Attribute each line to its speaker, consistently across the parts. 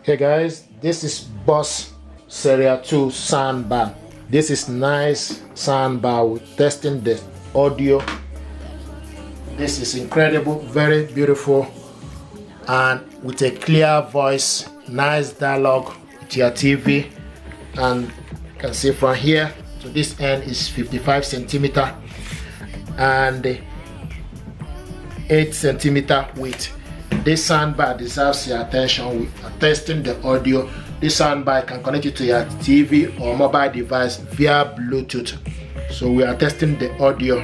Speaker 1: Hey guys, this is Bose Series 2 Soundbar. This is nice soundbar with testing the audio. This is incredible, very beautiful, and with a clear voice, nice dialogue with your TV. And you can see from here to this end is 55 centimeter and 8 centimeter width. This soundbar deserves your attention. We are testing the audio. This soundbar can connect it to your TV or mobile device via Bluetooth. So we are testing the audio.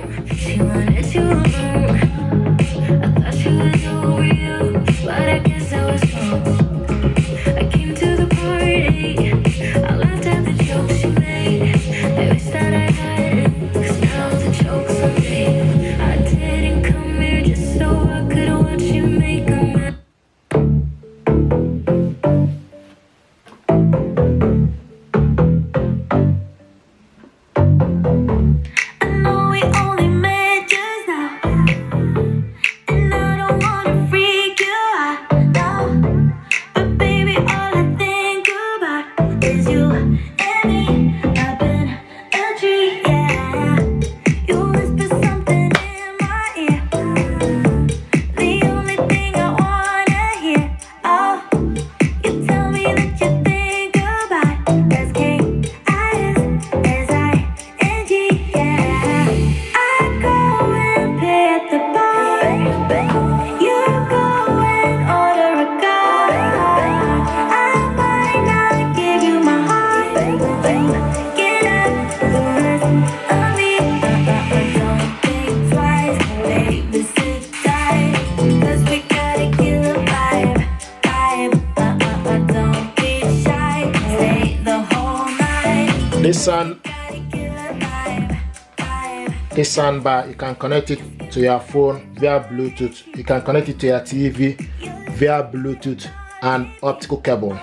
Speaker 1: This soundbar, you can connect it to your phone via Bluetooth. You can connect it to your TV via Bluetooth and optical cable.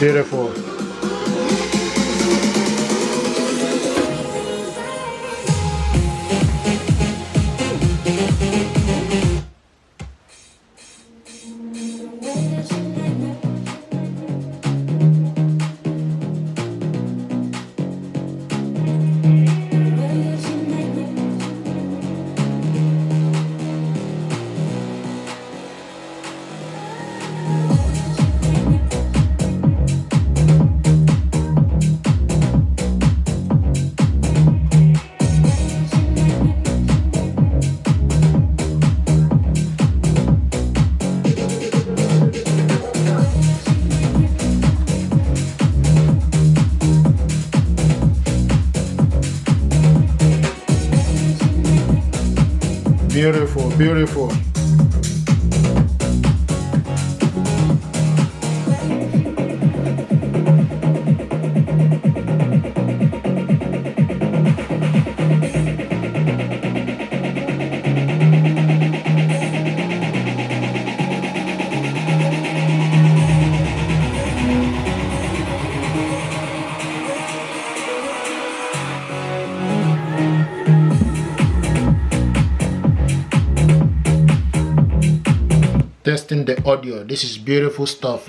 Speaker 1: Beautiful. Beautiful, beautiful. Testing the audio. This is beautiful stuff.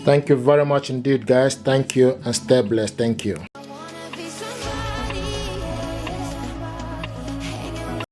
Speaker 1: Thank you very much indeed, guys. Thank you and stay blessed. Thank you.